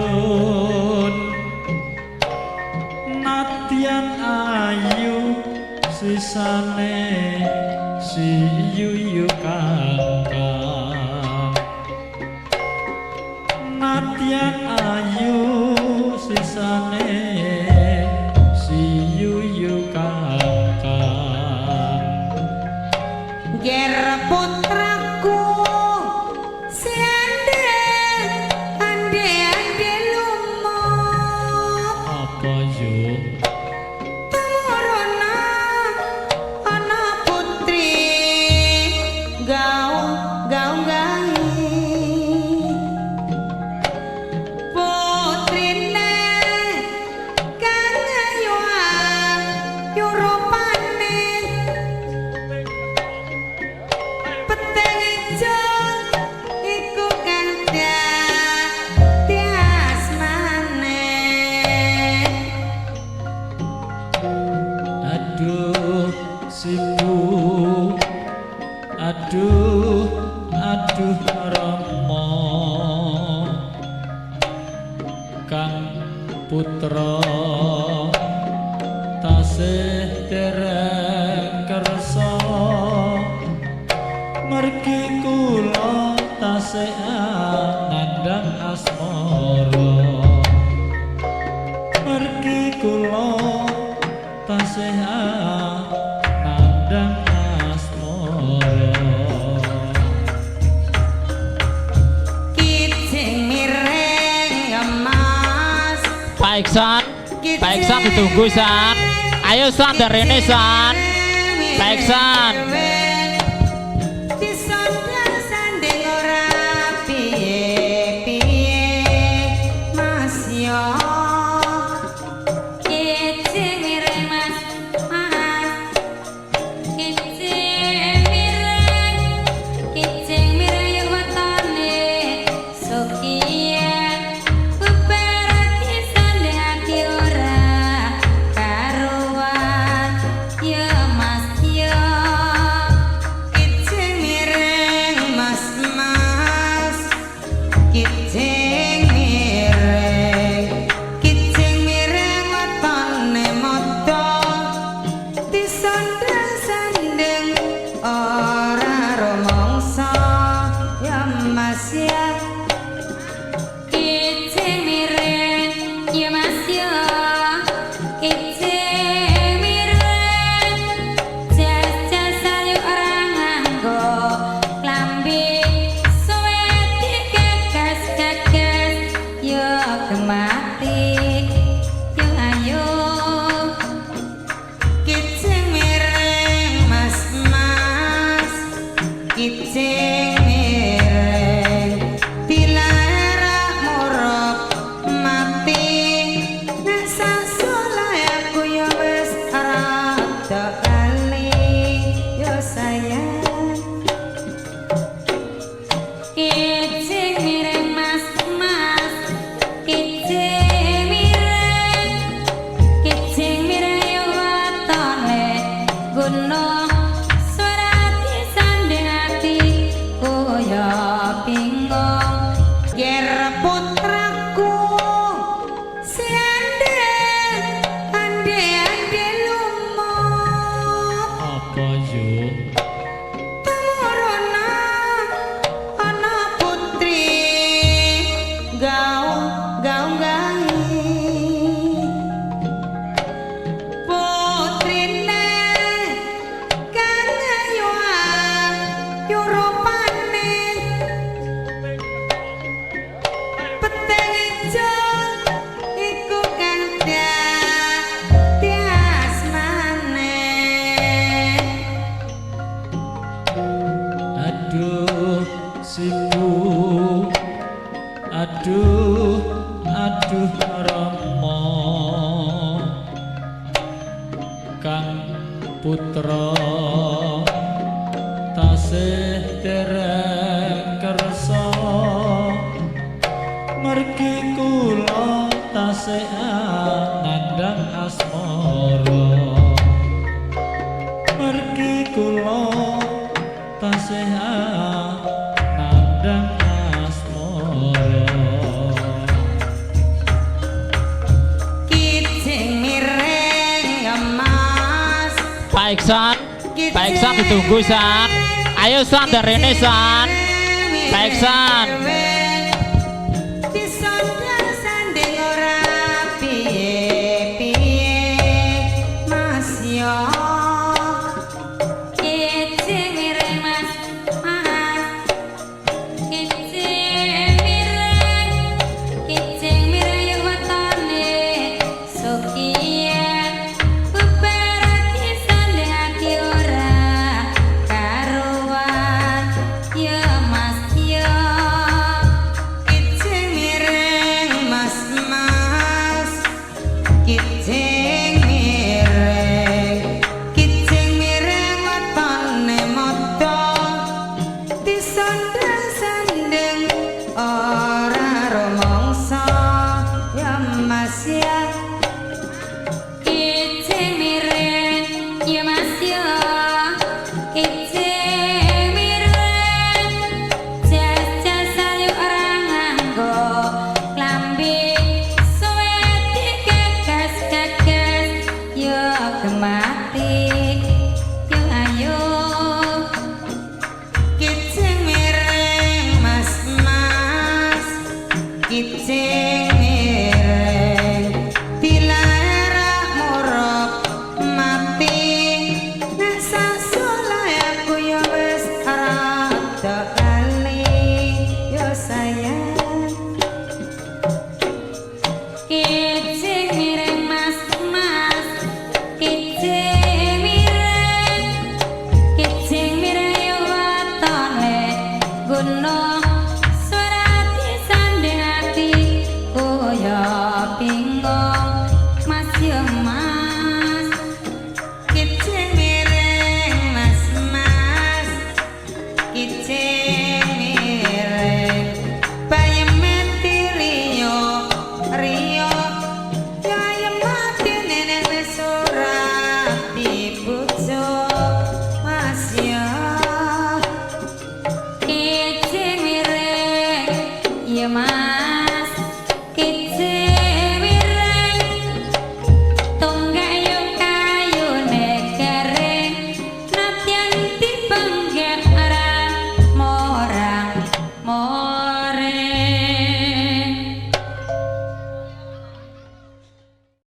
ingsun nadyan ayu sisane si yuyu kakang nadyan ayu sisane si yuyu kakang ger putraku siande ande ande lumut apa yo tamuruna ana putri gaung gaung putrine kang ayuan yurupane peteng ijo iku kada tiasmane aduh sibu aduh aduh rama kang putra tasih dereng kersa mergi kula tasih nandhang asmara mergi kula tasih nandhang asmara kijing mireng emas Pak Iksan ditunggu San. Ayo San dari ini San. Pak Iksan. disandang sanding ora piye-piye Mas yo kijing mireng mas mas kijing mireng yo wetone sukiyen bebarat disanding ati ora karuan yo mas yo kijing mireng mas mas kijing mireng wetone moto disandang-sandeng ora rumangsa ya mas ya kijing mireng ya mas ya kijing mireng jas-jas ayu ora nganggo klambi suwe digegas-gegas yo kemati yo ayo kijing mireng mas mas kijing mireng dilara muruk mati nek sasoleh aku yo wis rada kali yo sayang kijing mireng mas mas kijing mireng yo watone gunung suara disanding ati koyo bingung ger putraku siande ande ande lumut apa yo tamuruna ana putri gaung gaung putrine kang ayuan yurupane peteng ijo iku kada tiasmane aduh sibu aduh aduh rama kang putra tasih dereng kersa mergi kula tasih nandhang asmara mergi kula tasih nandhang asmara Pak Iksan ditunggu San. Ayo San dari ini San. Pak Iksan. Bingung